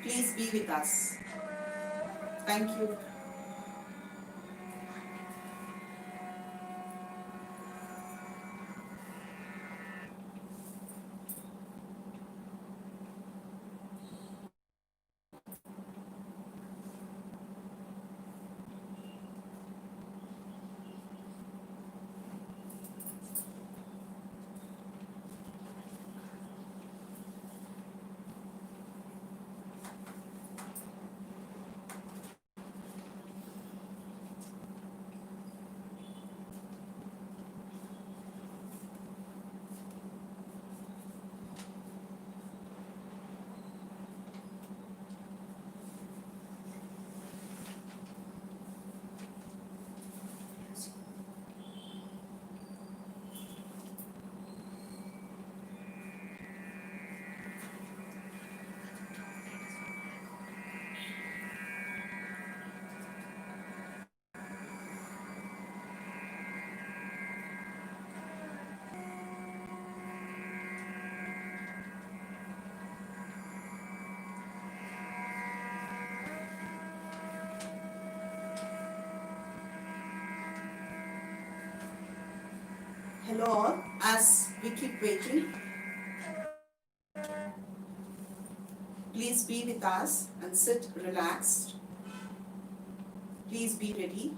Please be with us. Thank you. Hello all. As we keep waiting, please be with us and sit relaxed. Please be ready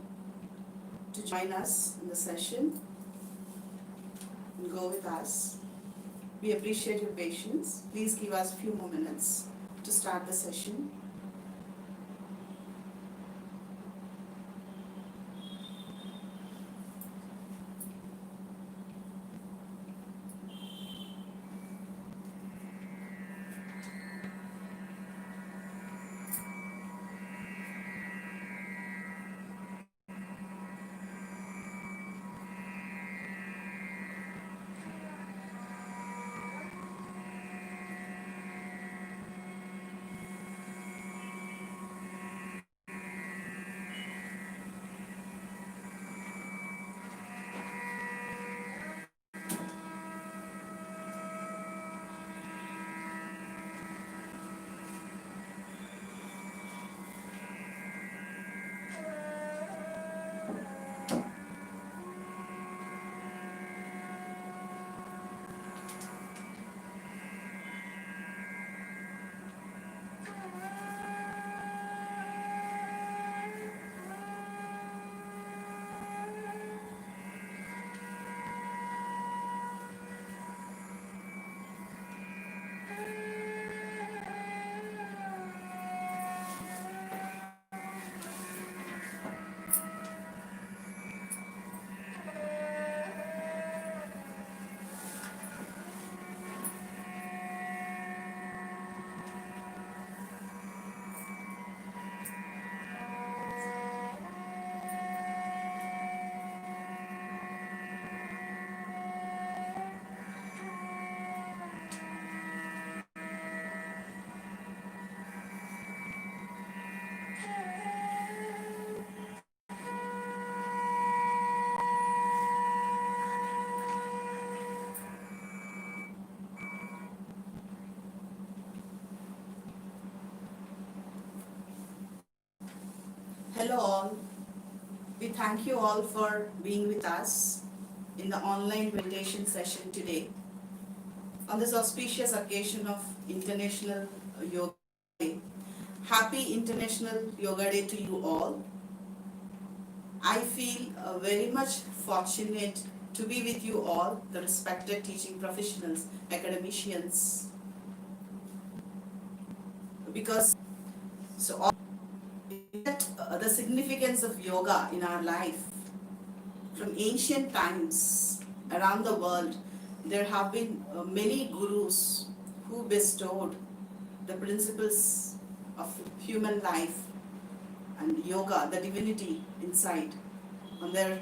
to join us in the session and go with us. We appreciate your patience. Please give us a few more minutes to start the session. Hello all. We thank you all for being with us in the online meditation session today. On this auspicious occasion of International Yoga Day. Happy International Yoga Day to you all. I feel very much fortunate to be with you all, the respected teaching professionals, academicians, because all the significance of yoga in our life. From ancient times around the world, there have been many gurus who bestowed the principles of human life and yoga, the divinity inside, on their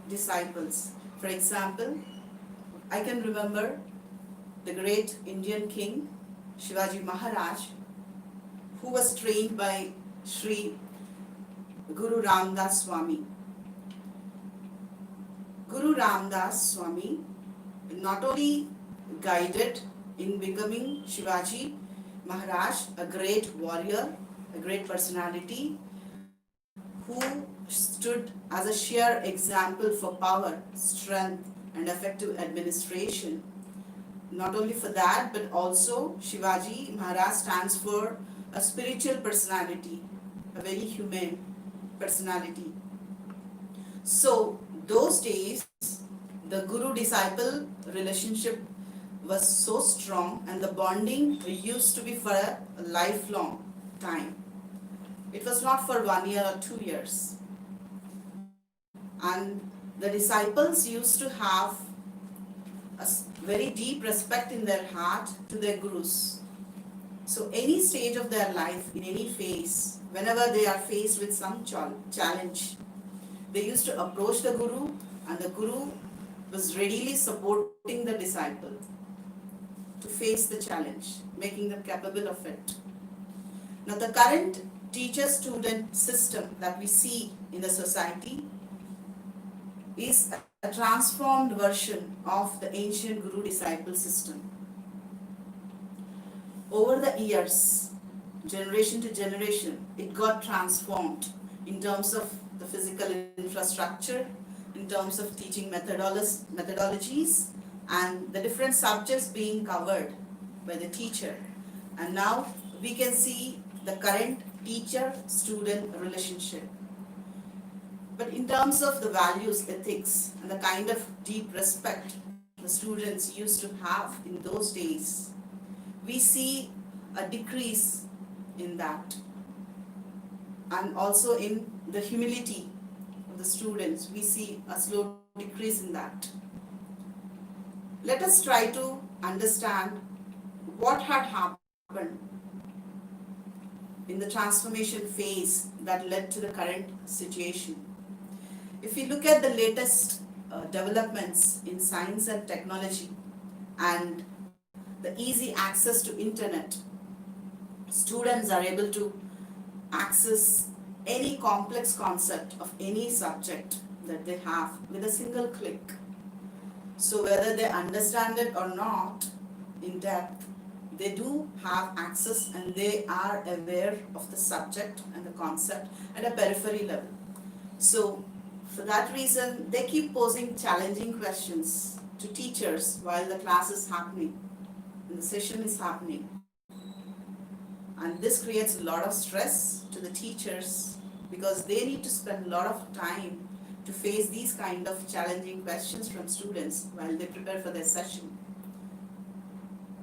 disciples. For example, I can remember the great Indian king Shivaji Maharaj, who was trained by Sri Guru Ramdas Swami. Guru Ramdas Swami not only guided in becoming Shivaji, Maharaj, a great warrior, a great personality, who stood as a sheer example for power, strength, and effective administration. Not only for that, but also Shivaji Maharaj stands for a spiritual personality, a very humane personality. So, those days, the guru-disciple relationship was so strong and the bonding used to be for a lifelong time. It was not for 1 year or 2 years. And the disciples used to have a very deep respect in their heart to their gurus. So any stage of their life, in any phase, whenever they are faced with some challenge, they used to approach the guru, and the guru was readily supporting the disciple to face the challenge, making them capable of it. Now the current teacher-student system that we see in the society is a transformed version of the ancient guru-disciple system. Over the years, generation to generation, it got transformed in terms of the physical infrastructure, in terms of teaching methodologies, and the different subjects being covered by the teacher. And now we can see the current teacher-student relationship. But in terms of the values, ethics, and the kind of deep respect the students used to have in those days, we see a decrease in that. And also in the humility of the students, we see a slow decrease in that. Let us try to understand what had happened in the transformation phase that led to the current situation. If we look at the latest developments in science and technology and the easy access to internet, students are able to access any complex concept of any subject that they have with a single click. So whether they understand it or not in depth, they do have access and they are aware of the subject and the concept at a periphery level. So for that reason, they keep posing challenging questions to teachers while the class is happening and the session is happening. And this creates a lot of stress to the teachers because they need to spend a lot of time to face these kind of challenging questions from students while they prepare for their session.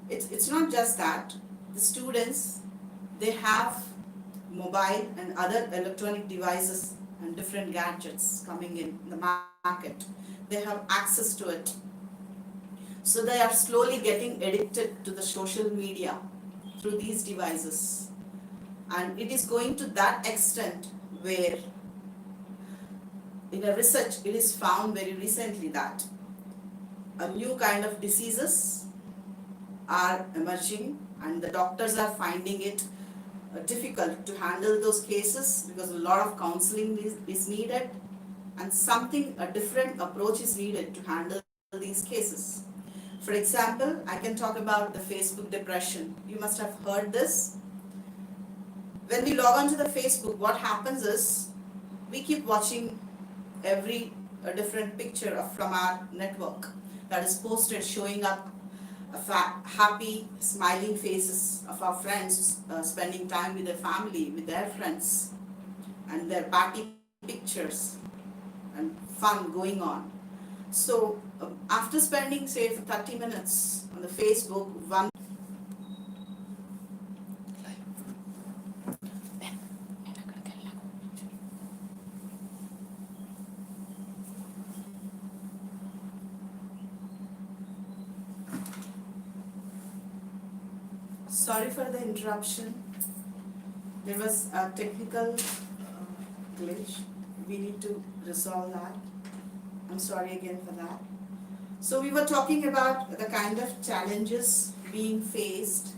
It's not just that. The students, they have mobile and other electronic devices and different gadgets coming in the market. They have access to it. So they are slowly getting addicted to the social media through these devices. And it is going to that extent where in a research it is found very recently that a new kind of diseases are emerging and the doctors are finding it difficult to handle those cases because a lot of counseling is needed and a different approach is needed to handle these cases. For example, I can talk about the Facebook depression. You must have heard this. When we log on to the Facebook, what happens is we keep watching every different picture from our network that is posted showing up happy, smiling faces of our friends spending time with their family, with their friends, and their party pictures and fun going on. So after spending say 30 minutes on the Facebook, sorry for the interruption. There was a technical glitch. We need to resolve that. I'm sorry again for that. So we were talking about the kind of challenges being faced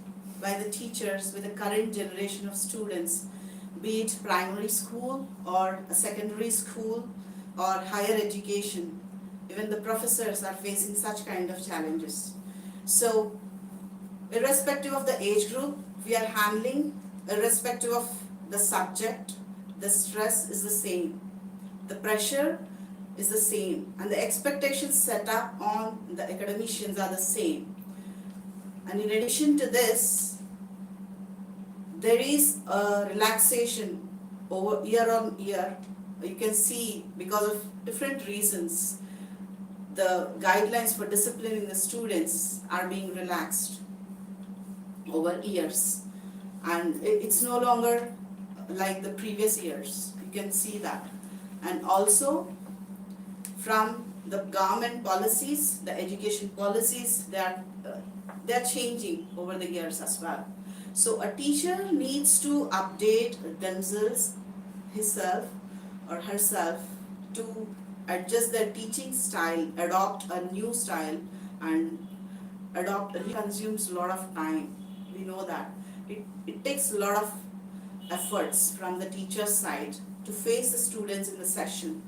by the teachers with the current generation of students, be it primary school or a secondary school or higher education. Even the professors are facing such kind of challenges. So irrespective of the age group, we are handling, irrespective of the subject, the stress is the same, the pressure is the same, and the expectations set up on the academicians are the same. And in addition to this, there is a relaxation over year on year. You can see, because of different reasons, the guidelines for disciplining the students are being relaxed over years, and it's no longer like the previous years. You can see that. And also from the government policies, the education policies, they're changing over the years as well. So a teacher needs to update themselves, himself or herself, to adjust their teaching style, adopt a new style, and it consumes a lot of time. We know that. It takes a lot of efforts from the teacher's side to face the students in the session.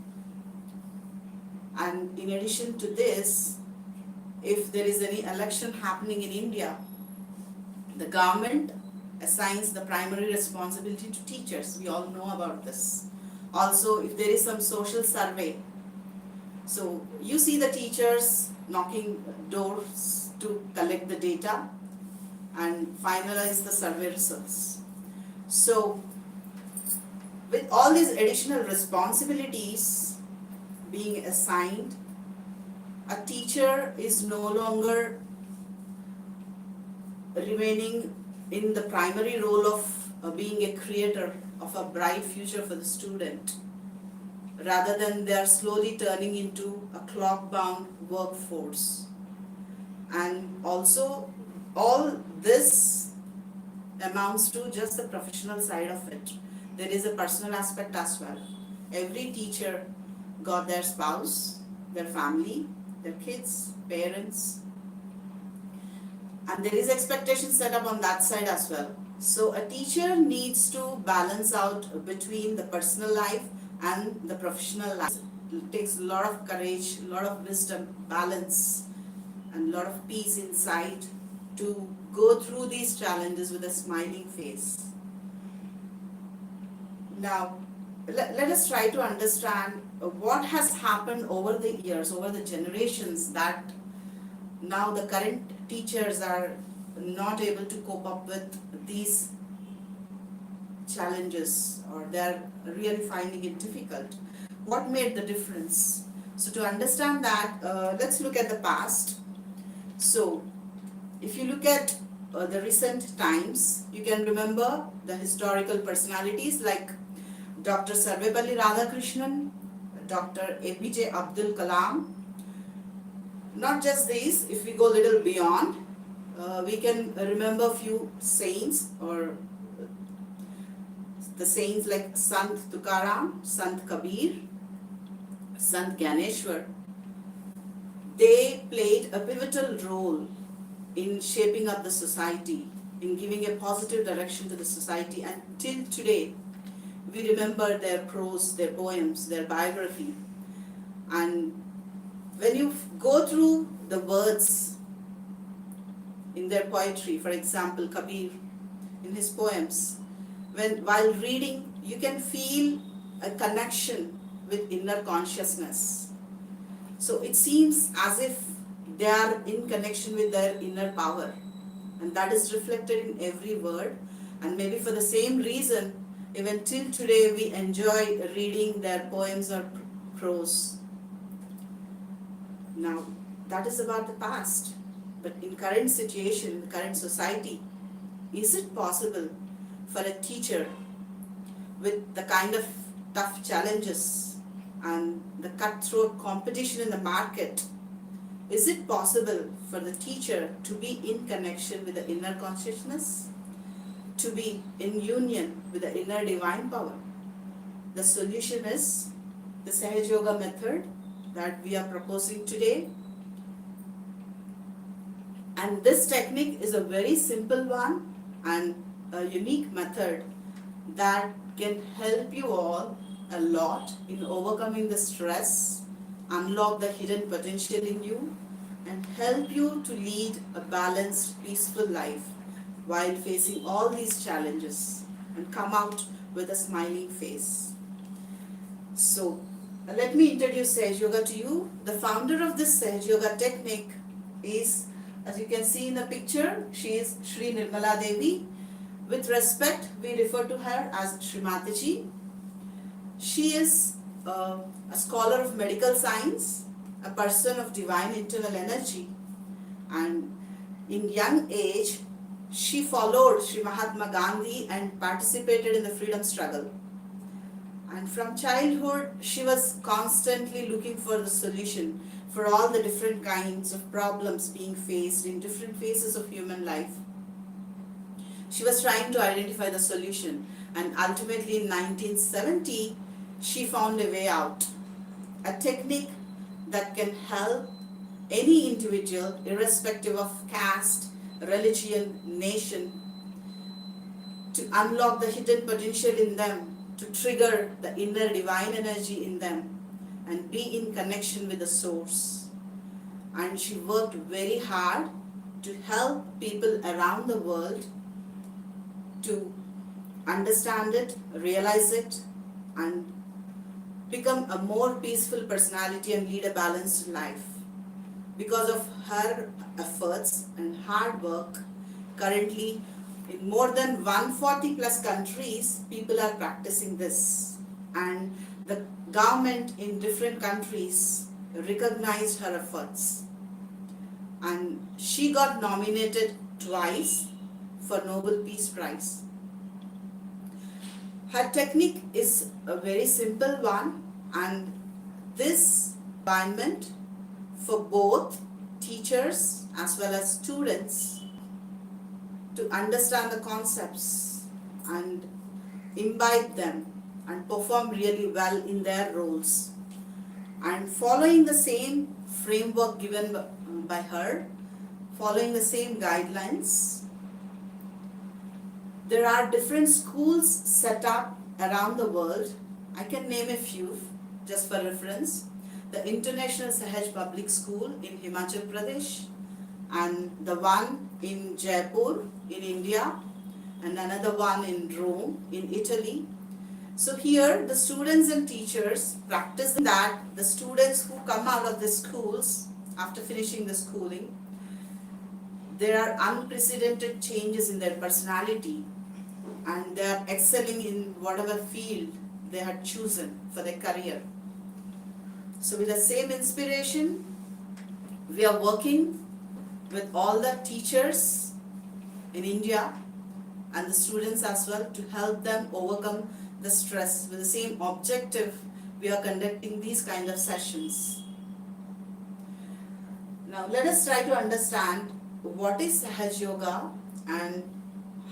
And in addition to this, if there is any election happening in India, the government assigns the primary responsibility to teachers. We all know about this. Also, if there is some social survey, so you see the teachers knocking doors to collect the data and finalize the survey results. So with all these additional responsibilities being assigned, a teacher is no longer remaining in the primary role of being a creator of a bright future for the student. Rather than they are slowly turning into a clock-bound workforce. And also, all this amounts to just the professional side of it. There is a personal aspect as well. Every teacher got their spouse, their family, their kids, parents, and there is expectation set up on that side as well. So a teacher needs to balance out between the personal life and the professional life. It takes a lot of courage, a lot of wisdom, balance, and a lot of peace inside to go through these challenges with a smiling face. Now, let us try to understand what has happened over the years, over the generations, that now the current teachers are not able to cope up with these challenges, or they're really finding it difficult. What made the difference? So to understand that, let's look at the past. So if you look at the recent times, you can remember the historical personalities like Dr. Sarvepalli Radhakrishnan, Dr. APJ Abdul Kalam. Not just these, if we go a little beyond, we can remember a few saints, or the saints like Sant Tukaram, Sant Kabir, Sant Gyaneshwar. They played a pivotal role in shaping up the society, in giving a positive direction to the society, and till today we remember their prose, their poems, their biography. And when you go through the words in their poetry, for example, Kabir, in his poems, while reading, you can feel a connection with inner consciousness. So it seems as if they are in connection with their inner power, and that is reflected in every word. And maybe for the same reason, even till today, we enjoy reading their poems or prose. Now, that is about the past. But in current situation, current society, is it possible for a teacher with the kind of tough challenges and the cutthroat competition in the market, is it possible for the teacher to be in connection with the inner consciousness? To be in union with the inner divine power? The solution is the Sahaja Yoga method that we are proposing today. And this technique is a very simple one and a unique method that can help you all a lot in overcoming the stress, unlock the hidden potential in you, and help you to lead a balanced, peaceful life while facing all these challenges and come out with a smiling face. So, let me introduce Sahaja Yoga to you. The founder of this Sahaja Yoga technique is, as you can see in the picture, she is Sri Nirmala Devi. With respect, we refer to her as Srimataji. She is a scholar of medical science, a person of divine internal energy, and in young age, she followed Sri Mahatma Gandhi and participated in the freedom struggle. And from childhood, she was constantly looking for the solution for all the different kinds of problems being faced in different phases of human life. She was trying to identify the solution, and ultimately in 1970, she found a way out. A technique that can help any individual, irrespective of caste, religion, nation, to unlock the hidden potential in them, to trigger the inner divine energy in them, and be in connection with the source. And she worked very hard to help people around the world to understand it, realize it, and become a more peaceful personality and lead a balanced life. Because of her efforts and hard work, currently in more than 140 plus countries, people are practicing this. And the government in different countries recognized her efforts. And she got nominated twice for Nobel Peace Prize. Her technique is a very simple one, and this environment for both teachers as well as students to understand the concepts and imbibe them and perform really well in their roles. And following the same framework given by her, following the same guidelines, there are different schools set up around the world. I can name a few just for reference. The International Sahaj Public School in Himachal Pradesh, and the one in Jaipur in India, and another one in Rome in Italy. So here the students and teachers practice that. The students who come out of the schools after finishing the schooling, there are unprecedented changes in their personality, and they are excelling in whatever field they had chosen for their career. So with the same inspiration, we are working with all the teachers in India and the students as well to help them overcome the stress. With the same objective, we are conducting these kind of sessions. Now let us try to understand what is Sahaja Yoga and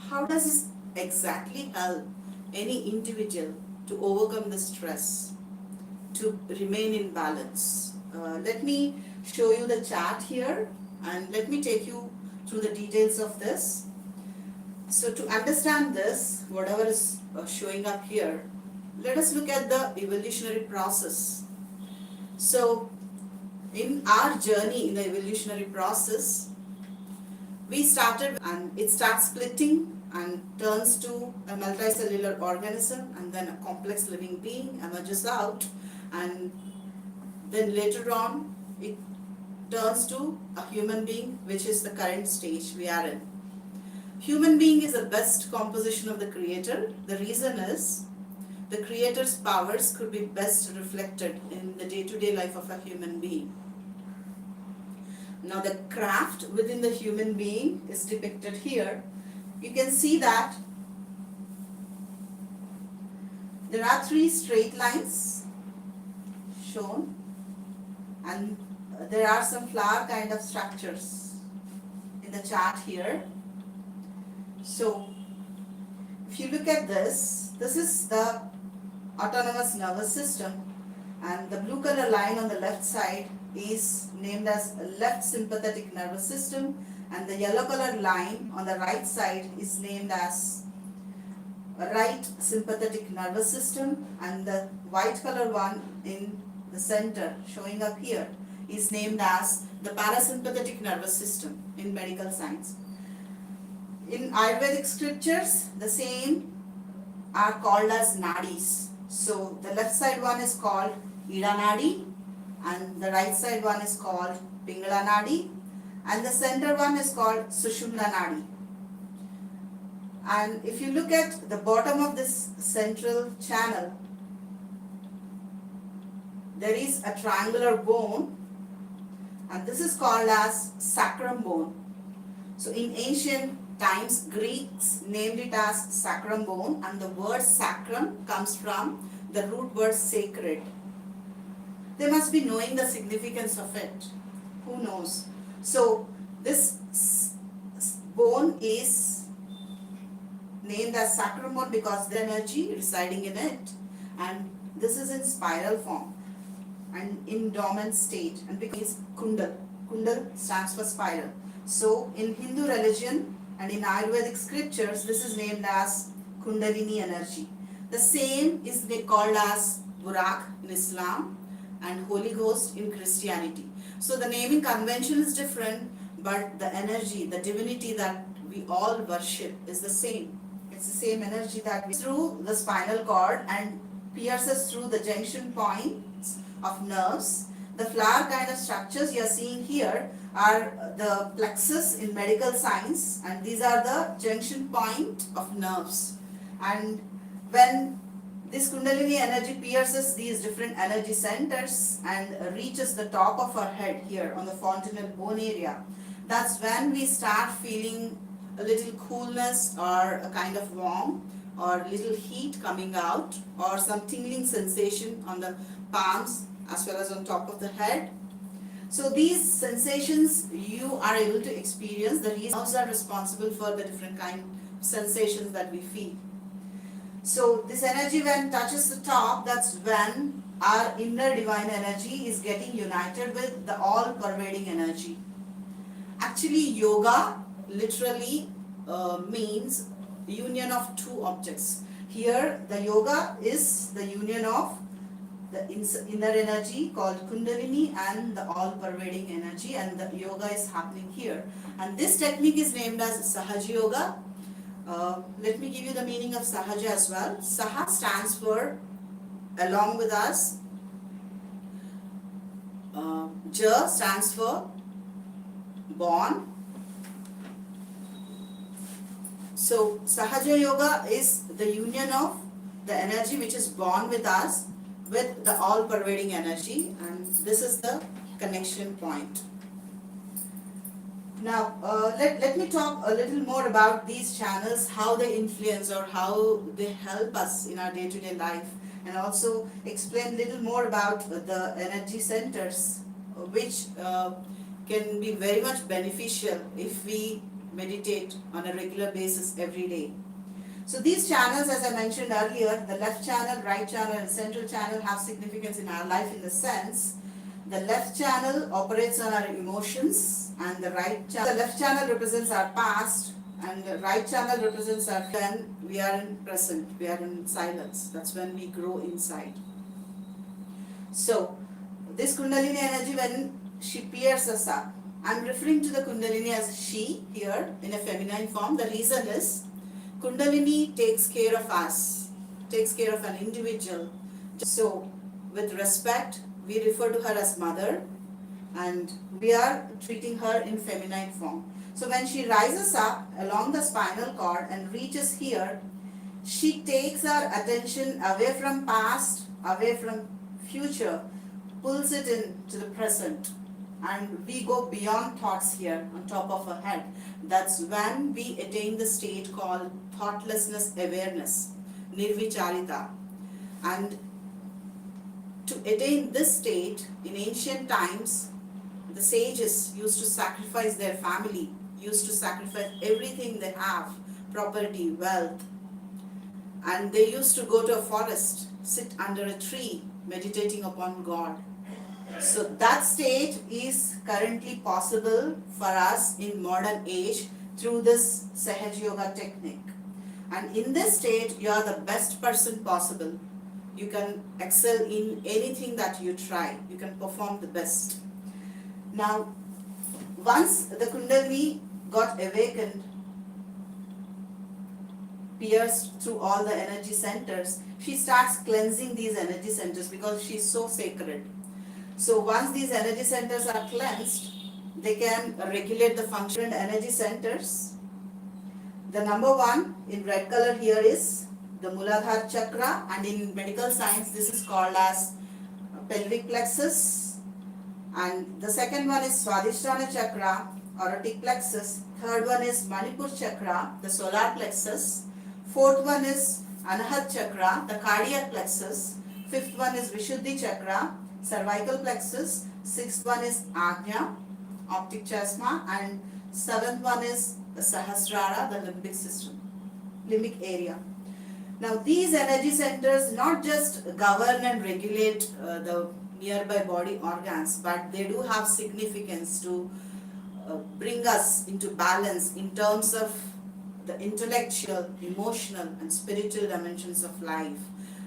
how does it exactly help any individual to overcome the stress, to remain in balance. Let me show you the chart here and let me take you through the details of this. So to understand this, whatever is showing up here, let us look at the evolutionary process. So in our journey in the evolutionary process, we started and it starts splitting and turns to a multicellular organism, and then a complex living being emerges out, and then later on it turns to a human being, which is the current stage we are in. Human being is the best composition of the Creator. The reason is the Creator's powers could be best reflected in the day-to-day life of a human being. Now the craft within the human being is depicted here. You can see that there are 3 straight lines shown, and there are some flower kind of structures in the chart here. So if you look at this, this is the autonomous nervous system, and the blue color line on the left side is named as left sympathetic nervous system, and the yellow color line on the right side is named as right sympathetic nervous system, and the white color one in the center showing up here is named as the parasympathetic nervous system in medical science. In Ayurvedic scriptures, the same are called as nadis. So the left side one is called Ida Nadi, and the right side one is called Pingala Nadi, and the center one is called Sushumna Nadi. And if you look at the bottom of this central channel, there is a triangular bone, and this is called as sacrum bone. So in ancient times, Greeks named it as sacrum bone, and the word sacrum comes from the root word sacred. They must be knowing the significance of it. Who knows? So this bone is named as sacrum bone because the energy residing in it, and this is in spiral form and in dormant state, and because kundal. Kundal stands for spiral. So in Hindu religion and in Ayurvedic scriptures, this is named as Kundalini energy. The same is called as Burak in Islam and Holy Ghost in Christianity. So the naming convention is different, but the energy, the divinity that we all worship is the same. It's the same energy that we through the spinal cord and pierces through the junction points of nerves. The flower kind of structures you are seeing here are the plexus in medical science, and these are the junction point of nerves. And when this Kundalini energy pierces these different energy centers and reaches the top of our head here on the fontanel bone area, that's when we start feeling a little coolness or a kind of warmth or little heat coming out or some tingling sensation on the palms as well as on top of the head. So these sensations you are able to experience. The nerves are responsible for the different kind of sensations that we feel. So this energy when touches the top, that's when our inner divine energy is getting united with the all-pervading energy. Actually, yoga literally means union of two objects. Here, the yoga is the union of the inner energy called Kundalini and the all-pervading energy, and the yoga is happening here. And this technique is named as Sahaja Yoga. Let me give you the meaning of Sahaja as well. Saha stands for along with us. Ja stands for born. So Sahaja Yoga is the union of the energy which is born with us with the all-pervading energy, and this is the connection point. Now, let me talk a little more about these channels, how they influence or how they help us in our day-to-day life, and also explain a little more about the energy centers, which can be very much beneficial if we meditate on a regular basis every day. So these channels, as I mentioned earlier, the left channel, right channel, and central channel have significance in our life in the sense the left channel operates on our emotions, and the right channel, the left channel represents our past, and the right channel represents our when we are in present, we are in silence. That's when we grow inside. So this Kundalini energy, when she pierces up, I'm referring to the Kundalini as she here in a feminine form. The reason is Kundalini takes care of us, takes care of an individual. So with respect, we refer to her as mother, and we are treating her in feminine form. So when she rises up along the spinal cord and reaches here, she takes our attention away from past, away from future, pulls it into the present, and we go beyond thoughts here on top of her head. That's when we attain the state called thoughtlessness awareness, nirvicharita. And to attain this state, in ancient times, the sages used to sacrifice their family, used to sacrifice everything they have, property, wealth, and they used to go to a forest, sit under a tree, meditating upon God. So that state is currently possible for us in modern age through this Sahaja Yoga technique. And in this state, you are the best person possible. You can excel in anything that you try. You can perform the best. Now, once the Kundalini got awakened, pierce through all the energy centers, she starts cleansing these energy centers because she's so sacred. So once these energy centers are cleansed, they can regulate the function energy centers. The number one in red color here is the Mooladhara Chakra, and in medical science this is called as pelvic plexus. And the second one is Sahasrara Chakra, aortic plexus. Third one is Manipur Chakra, the solar plexus. Fourth one is Anahata Chakra, the cardiac plexus. Fifth one is Vishuddhi Chakra, cervical plexus. Sixth one is Ajna, optic chiasma. And seventh one is the Sahasrara, the limbic system, limbic area. Now these energy centers not just govern and regulate the nearby body organs, but they do have significance to bring us into balance in terms of the intellectual, emotional and spiritual dimensions of life.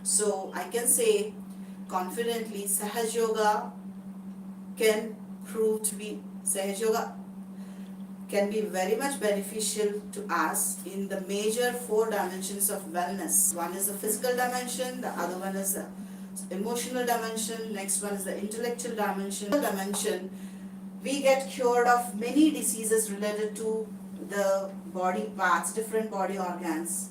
So I can say confidently Sahaja Yoga can prove to be, Sahaja Yoga can be very much beneficial to us in the major four dimensions of wellness. One is the physical dimension, the other one is the emotional dimension, next one is the intellectual dimension. We get cured of many diseases related to the body parts, different body organs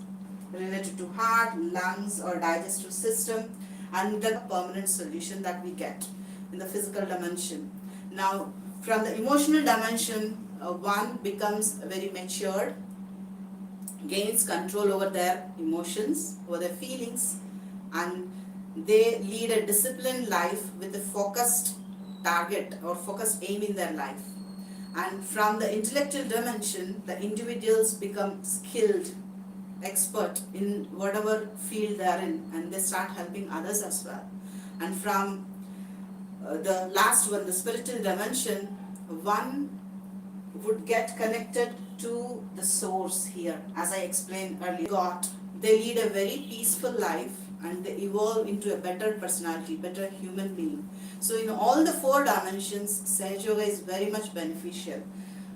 related to heart, lungs or digestive system, and the permanent solution that we get in the physical dimension. Now from the emotional dimension, one becomes very matured, gains control over their emotions, over their feelings, and they lead a disciplined life with a focused target or focused aim in their life. And from the intellectual dimension, the individuals become skilled, expert in whatever field they are in, and they start helping others as well. And from the last one, the spiritual dimension, one would get connected to the source here. As I explained earlier, God, they lead a very peaceful life and they evolve into a better personality, better human being. So in all the four dimensions, Sahaja Yoga is very much beneficial.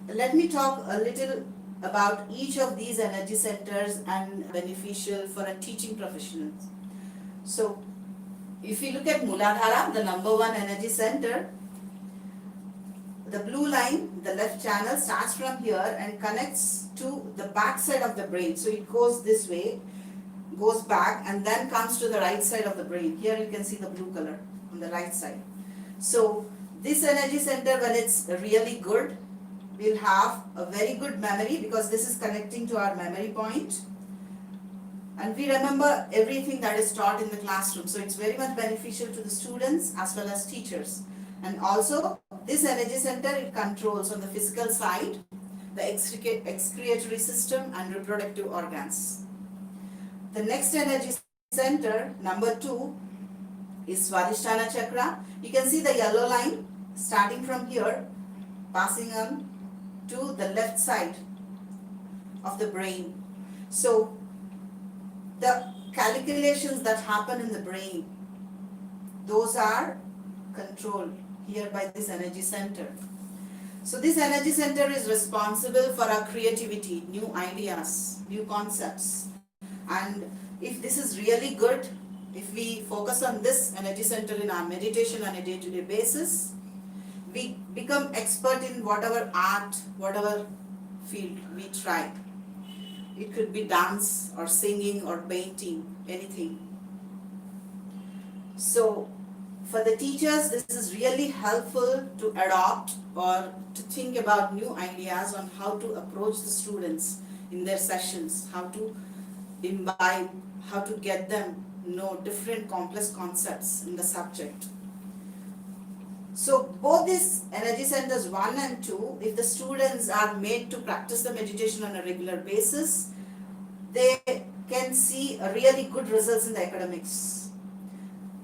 Let me talk a little about each of these energy centers and beneficial for a teaching professional. So if you look at Mooladhara, the number one energy center, the blue line, the left channel starts from here and connects to the back side of the brain. So it goes this way, goes back and then comes to the right side of the brain. Here you can see the blue color on the right side. So this energy center, when it's really good, we'll have a very good memory because this is connecting to our memory point. And we remember everything that is taught in the classroom. So it's very much beneficial to the students as well as teachers. And also this energy center, it controls on the physical side the excretory system and reproductive organs. The next energy center, number 2, is Sahasrara Chakra. You can see the yellow line starting from here, passing on to the left side of the brain. So the calculations that happen in the brain, those are controlled here by this energy center. So this energy center is responsible for our creativity, new ideas, new concepts. And if this is really good, if we focus on this energy center in our meditation on a day-to-day basis, we become expert in whatever art, whatever field we try. It could be dance or singing or painting, anything. So for the teachers, this is really helpful to adopt or to think about new ideas on how to approach the students in their sessions, how to imbibe, how to get them know different complex concepts in the subject. So both these energy centers 1 and 2, if the students are made to practice the meditation on a regular basis, they can see a really good results in the academics.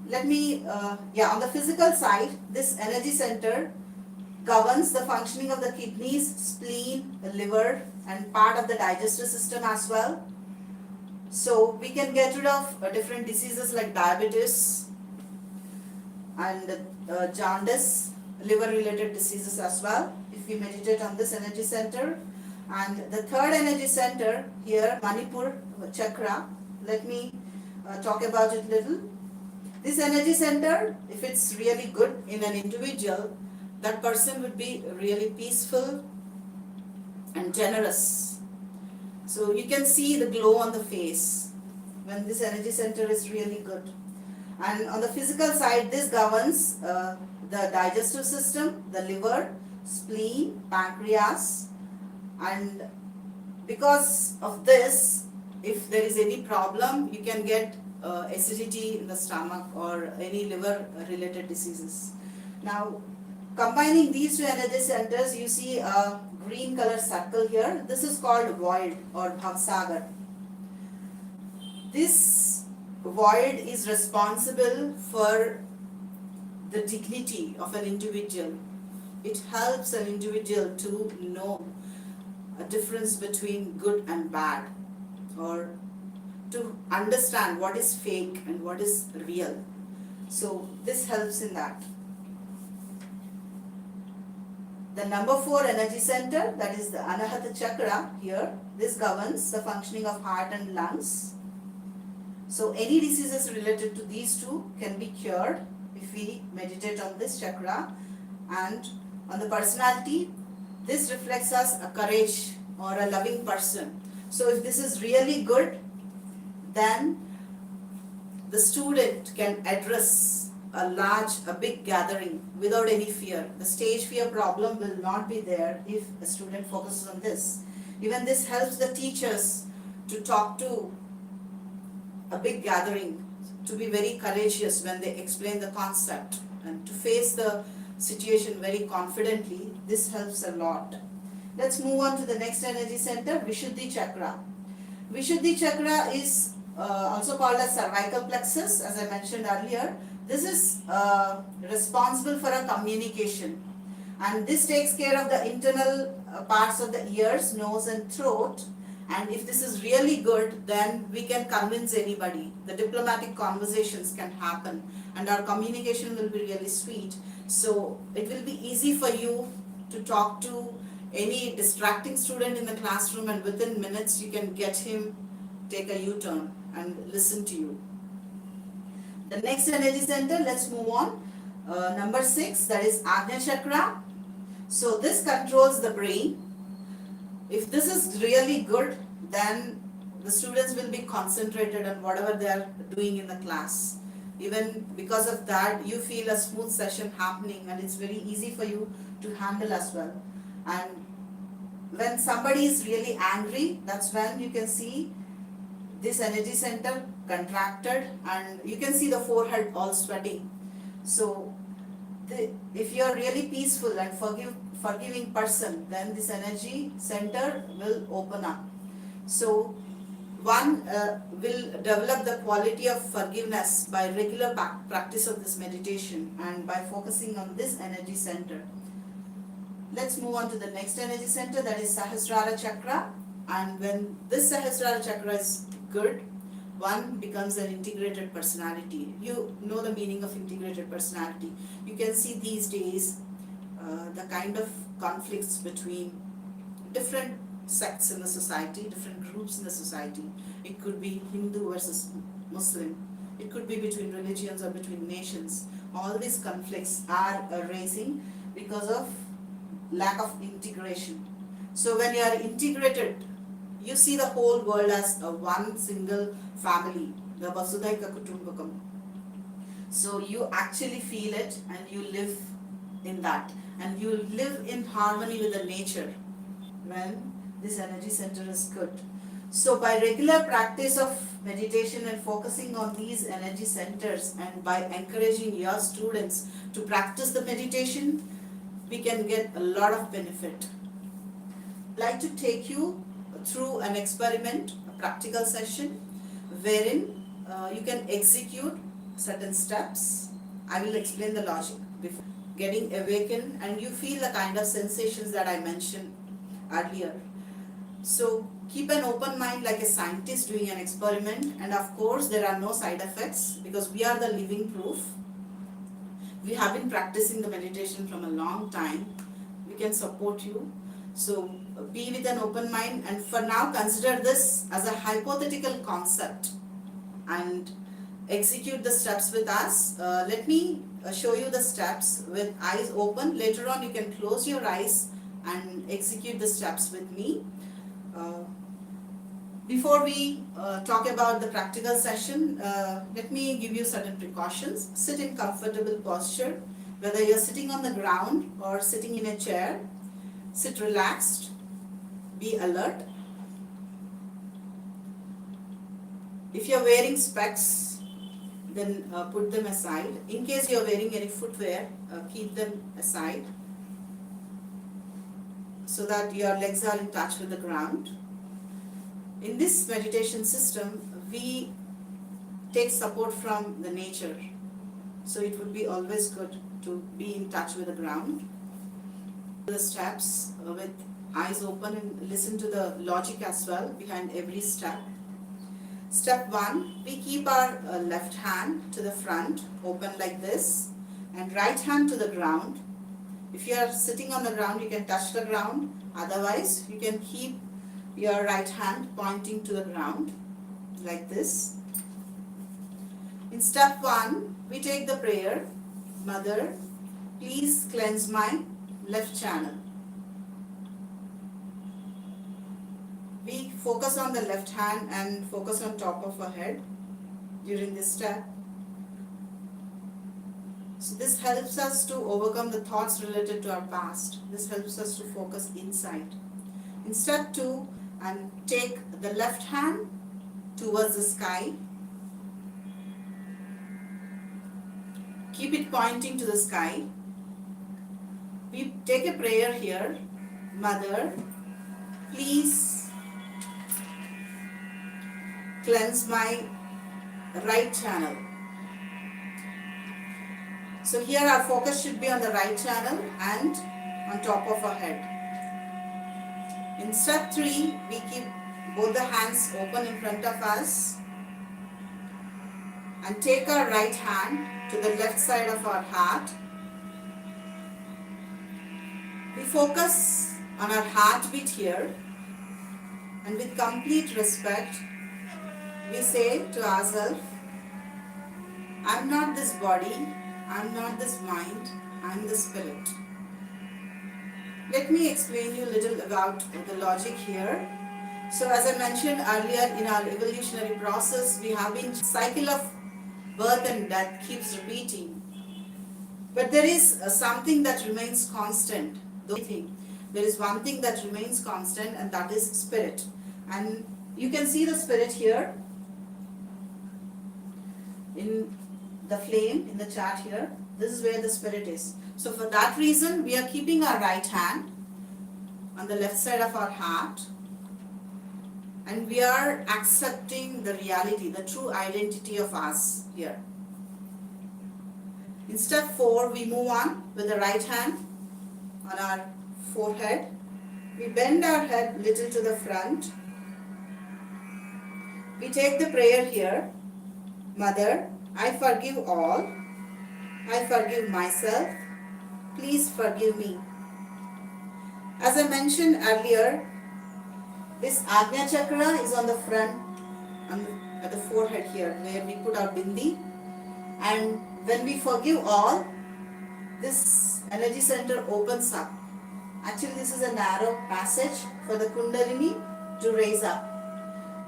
Let me, on the physical side, this energy center governs the functioning of the kidneys, spleen, the liver and part of the digestive system as well. So we can get rid of different diseases like diabetes and jaundice, liver related diseases as well if we meditate on this energy center. And the third energy center here, Manipur, chakra. Let me talk about it little. This energy center, if it's really good in an individual, that person would be really peaceful and generous. So you can see the glow on the face when this energy center is really good. And on the physical side, this governs the digestive system, the liver, spleen, pancreas, and because of this, if there is any problem, you can get acidity in the stomach or any liver related diseases. Now, combining these two energy centers, you see a green color circle here. This is called void or bhavsagar. This void is responsible for the dignity of an individual. It helps an individual to know a difference between good and bad, or to understand what is fake and what is real. So this helps in that. The number 4 energy center, that is the Anahata Chakra here, this governs the functioning of heart and lungs. So any diseases related to these two can be cured if we meditate on this chakra. And on the personality, this reflects us a courage or a loving person. So if this is really good, then the student can address a big gathering without any fear. The stage fear problem will not be there if a student focuses on this. Even this helps the teachers to talk to a big gathering, to be very courageous when they explain the concept and to face the situation very confidently. This helps a lot. Let's move on to the next energy center, Vishuddhi Chakra. Vishuddhi Chakra is also called as cervical plexus, as I mentioned earlier. This is responsible for a communication, and this takes care of the internal parts of the ears, nose and throat. And if this is really good, then we can convince anybody. The diplomatic conversations can happen and our communication will be really sweet. So it will be easy for you to talk to any distracting student in the classroom, and within minutes you can get him take a U-turn and listen to you. The next energy center, let's move on. Number 6, that is Ajna Chakra. So this controls the brain. If this is really good, then the students will be concentrated on whatever they are doing in the class. Even because of that, you feel a smooth session happening and it's very easy for you to handle as well. And when somebody is really angry, that's when you can see this energy center contracted and you can see the forehead all sweating. So if you are really peaceful and forgiving person, then this energy center will open up. So one will develop the quality of forgiveness by regular practice of this meditation and by focusing on this energy center. Let's move on to the next energy center, that is Sahasrara Chakra. And when this Sahasrara Chakra is good, one becomes an integrated personality. You know the meaning of integrated personality. You can see these days the kind of conflicts between different sects in the society, different groups in the society. It could be Hindu versus Muslim. It could be between religions or between nations. All these conflicts are arising because of lack of integration. So when you are integrated, you see the whole world as a one single family, the Vasudhaiva Kutumbakam. So you actually feel it and you live in that, and you live in harmony with the nature when this energy center is good. So by regular practice of meditation and focusing on these energy centers, and by encouraging your students to practice the meditation, we can get a lot of benefit. I'd like to take you through an experiment, a practical session, wherein you can execute certain steps. I will explain the logic before getting awakened, and you feel the kind of sensations that I mentioned earlier. So keep an open mind like a scientist doing an experiment, and of course there are no side effects because we are the living proof. We have been practicing the meditation from a long time. We can support you. So be with an open mind, and for now consider this as a hypothetical concept and execute the steps with us. Let me show you the steps with eyes open. Later on you can close your eyes and execute the steps with me. Before we talk about the practical session, let me give you certain precautions. Sit in comfortable posture, whether you're sitting on the ground or sitting in a chair. Sit relaxed, be alert. If you're wearing specs, then put them aside. In case you're wearing any footwear, keep them aside so that your legs are in touch with the ground. In this meditation system, we take support from the nature, so it would be always good to be in touch with the ground. The steps with eyes open and listen to the logic as well behind every step. Step 1, we keep our left hand to the front, open like this, and right hand to the ground. If you are sitting on the ground, you can touch the ground. Otherwise, you can keep your right hand pointing to the ground like this. In step 1, we take the prayer, Mother, please cleanse my left channel. We focus on the left hand and focus on top of our head during this step. So this helps us to overcome the thoughts related to our past. This helps us to focus inside. In step 2, and take the left hand towards the sky. Keep it pointing to the sky. We take a prayer here. Mother, please cleanse my right channel. So here our focus should be on the right channel and on top of our head. In step 3, we keep both the hands open in front of us and take our right hand to the left side of our heart. We focus on our heartbeat here, and with complete respect, we say to ourselves, I'm not this body, I'm not this mind, I'm the spirit. Let me explain you a little about the logic here. So as I mentioned earlier, in our evolutionary process, we have been cycle of birth and death keeps repeating. But there is something that remains constant. There is one thing that remains constant, and that is spirit. And you can see the spirit here in the flame, in the chart here. This is where the spirit is. So for that reason, we are keeping our right hand on the left side of our heart, and we are accepting the reality, the true identity of us here. In step 4, we move on with the right hand on our forehead. We bend our head little to the front. We take the prayer here. Mother, I forgive all. I forgive myself. Please forgive me. As I mentioned earlier, this Ajna Chakra is on the front, at the forehead here, where we put our bindi. And when we forgive all, this energy center opens up. Actually, this is a narrow passage for the Kundalini to raise up.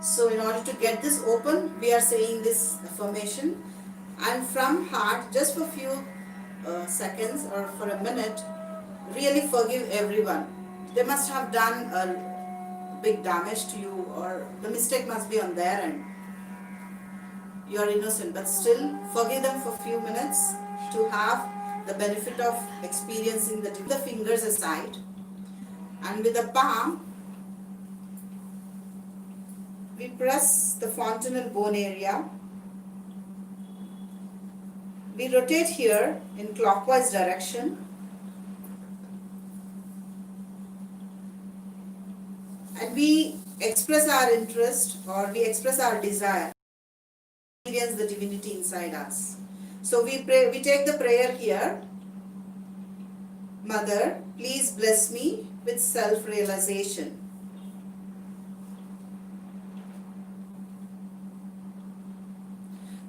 So in order to get this open, we are saying this affirmation. And from heart, just for a few seconds or for a minute, really forgive everyone. They must have done a big damage to you, or the mistake must be on their end. You are innocent, but still forgive them for a few minutes to have the benefit of experiencing the fingers aside. And with the palm, we press the fontanel bone area. We rotate here in clockwise direction. And we express our interest, or we express our desire to experience the divinity inside us. So we take the prayer here. Mother, please bless me with self-realization.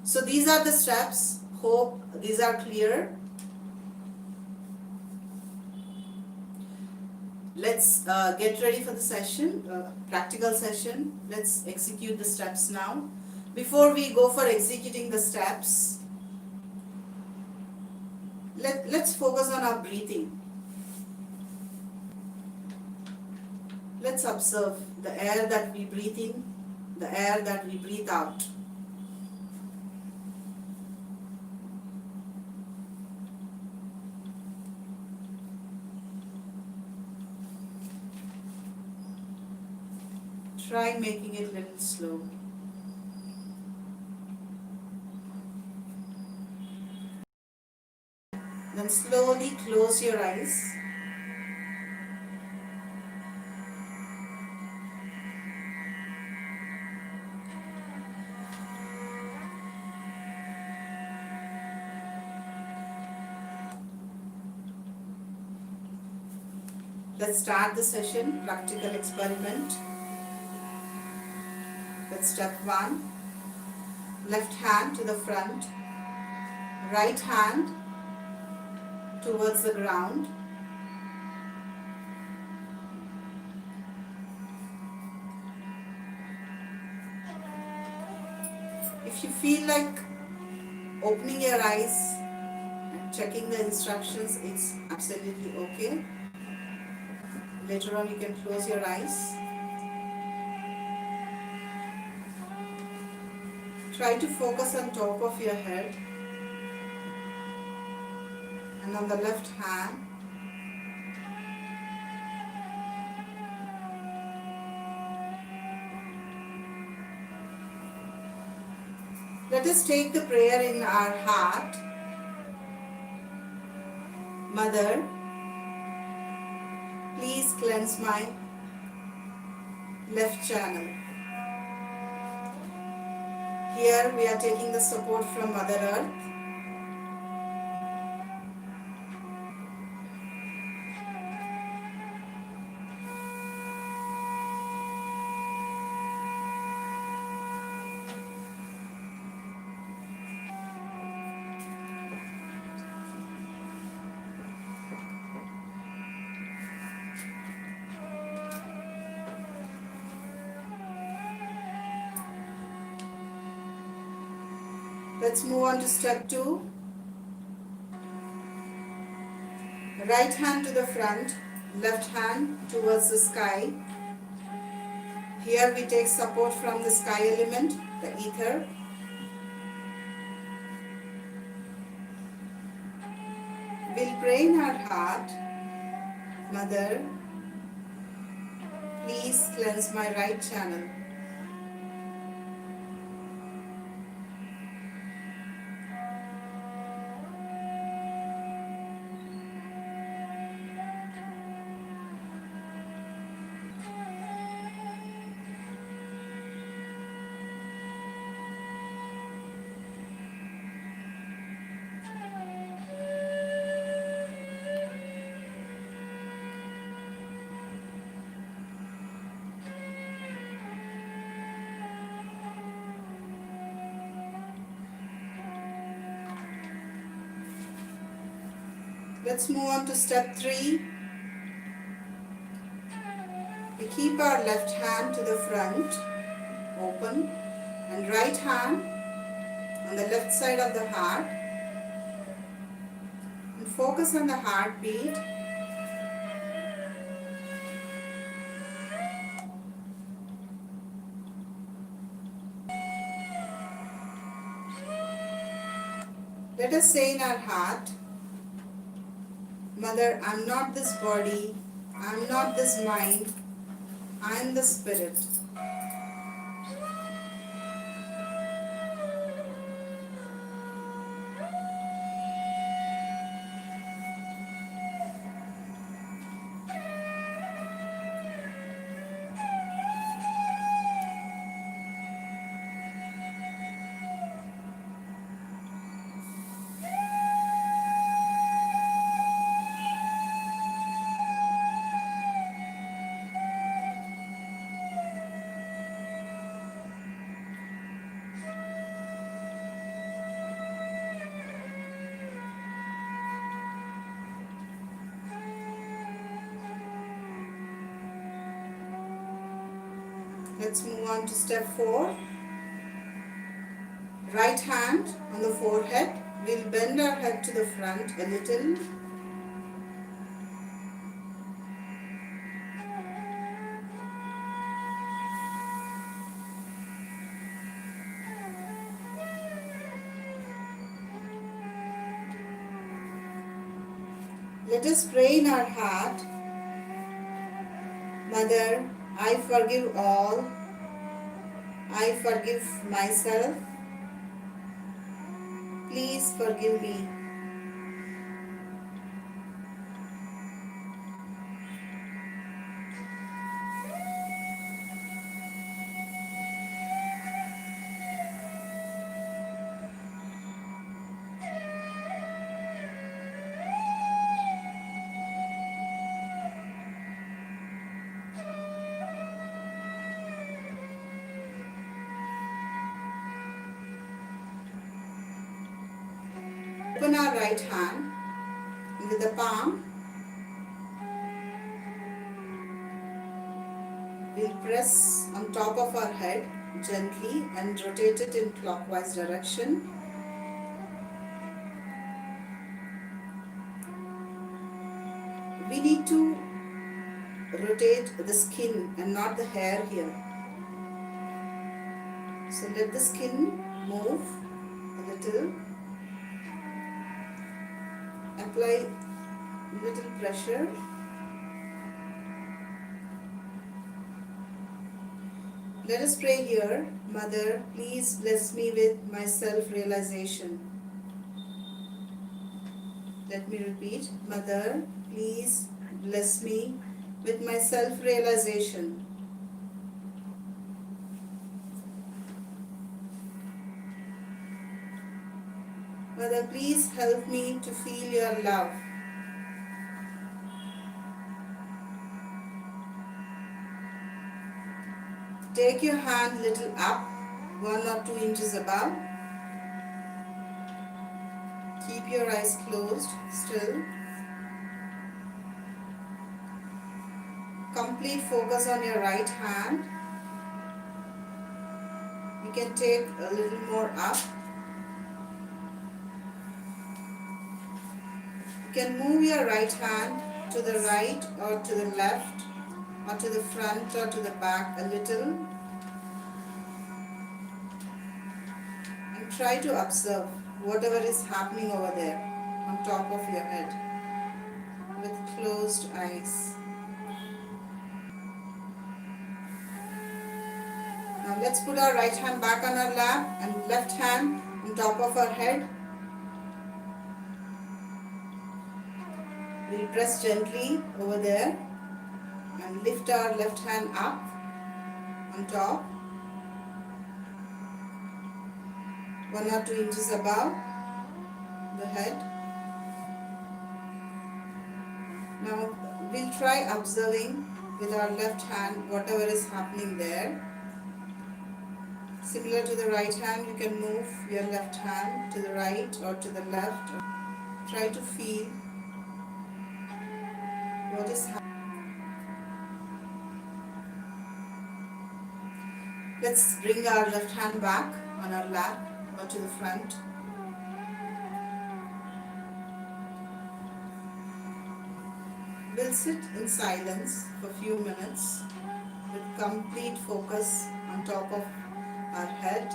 So these are the steps. Hope these are clear. Let's get ready for the session, practical session. Let's execute the steps now. Before we go for executing the steps, let's focus on our breathing. Let's observe the air that we breathe in, the air that we breathe out. Try making it a little slow. Then slowly close your eyes. Let's start the session, practical experiment. Let's step 1. Left hand to the front, right hand towards the ground. If you feel like opening your eyes and checking the instructions, it's absolutely okay. Later on you can close your eyes. Try to focus on top of your head and on the left hand. Let us take the prayer in our heart. Mother, please cleanse my left channel. Here we are taking the support from Mother Earth. Let's move on to step 2. Right hand to the front, left hand towards the sky. Here we take support from the sky element, the ether. We'll pray in our heart, Mother, please cleanse my right channel. Let's move on to step 3. We keep our left hand to the front, open, and right hand on the left side of the heart. And focus on the heartbeat. Let us say in our heart, Mother, I'm not this body, I'm not this mind, I'm the spirit. Let's move on to step 4. Right hand on the forehead. We'll bend our head to the front a little. Let us pray in our heart. Mother, I forgive all. I forgive myself. Please forgive me. Open our right hand with the palm. We'll press on top of our head gently and rotate it in clockwise direction. We need to rotate the skin and not the hair here. So let the skin move a little. Apply little pressure. Let us pray here. Mother, please bless me with my self-realization. Let me repeat. Mother, please bless me with my self-realization. Mother, please help me to feel your love. Take your hand little up, 1 or 2 inches above. Keep your eyes closed still. Complete focus on your right hand. You can take a little more up. You can move your right hand to the right or to the left or to the front or to the back a little. And try to observe whatever is happening over there on top of your head with closed eyes. Now let's put our right hand back on our lap and left hand on top of our head. We'll press gently over there and lift our left hand up on top, 1 or 2 inches above the head. Now we'll try observing with our left hand whatever is happening there. Similar to the right hand, you can move your left hand to the right or to the left. Try to feel what is happening. Let's bring our left hand back on our lap or to the front. We'll sit in silence for a few minutes with complete focus on top of our head.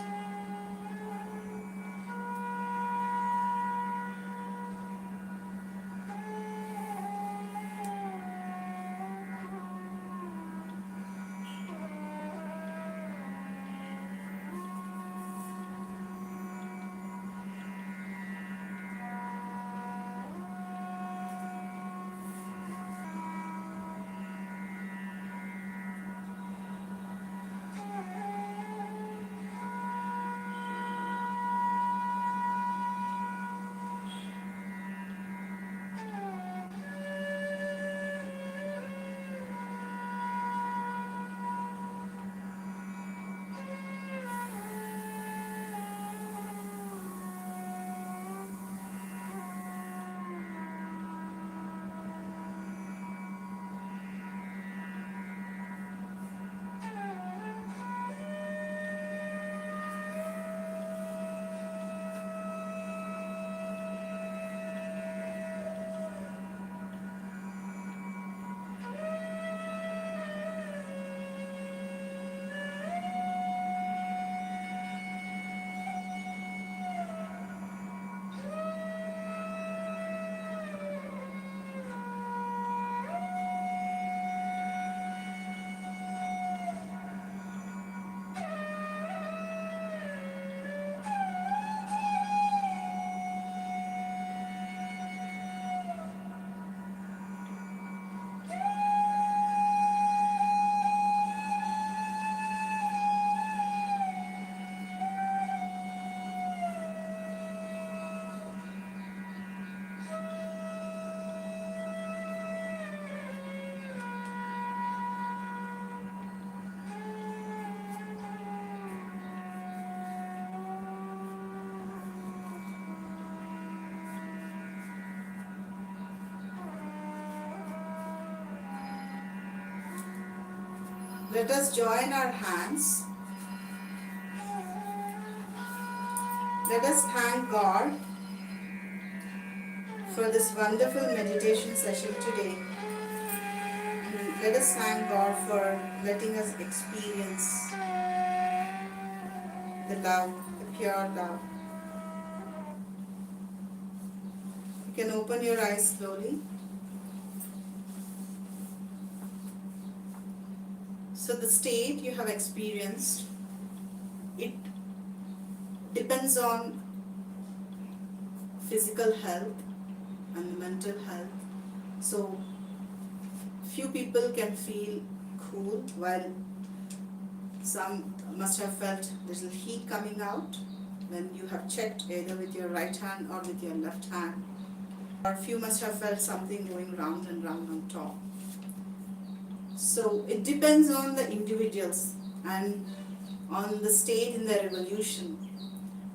Let us join our hands. Let us thank God for this wonderful meditation session today. And let us thank God for letting us experience the love, the pure love. You can open your eyes slowly. So the state you have experienced, it depends on physical health and mental health. So few people can feel cool, while some must have felt little heat coming out when you have checked either with your right hand or with your left hand. Or few must have felt something going round and round on top. So it depends on the individuals and on the stage in their evolution.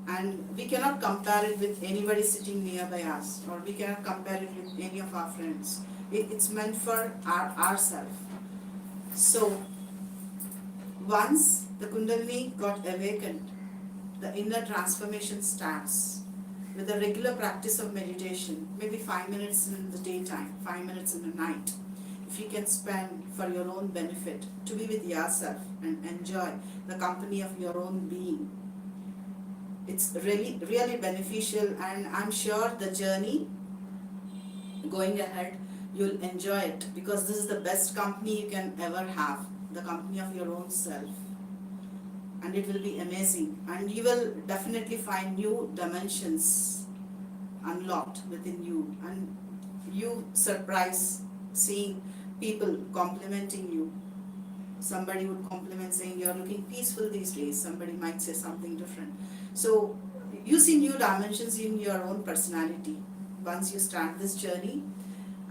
And we cannot compare it with anybody sitting nearby us, or we cannot compare it with any of our friends. It's meant for ourselves. So once the Kundalini got awakened, the inner transformation starts with a regular practice of meditation, maybe 5 minutes in the daytime, 5 minutes in the night. If you can spend for your own benefit, to be with yourself and enjoy the company of your own being, it's really, really beneficial, and I'm sure the journey going ahead, you'll enjoy it, because this is the best company you can ever have, the company of your own self. And it will be amazing, and you will definitely find new dimensions unlocked within you, and you surprise seeing people complimenting you. Somebody would compliment saying you're looking peaceful these days. Somebody might say something different. So you see new dimensions in your own personality once you start this journey.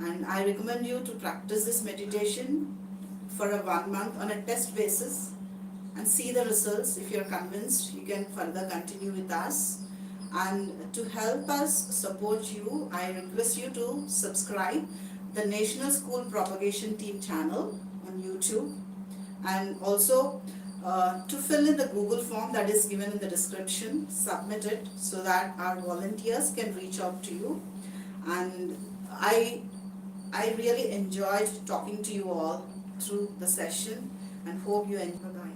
And I recommend you to practice this meditation for a 1 month on a test basis and see the results. If you're convinced, you can further continue with us. And to help us support you, I request you to subscribe the National School Propagation Team channel on YouTube, and also to fill in the Google form that is given in the description, submit it so that our volunteers can reach out to you. And I really enjoyed talking to you all through the session, and hope you enjoy.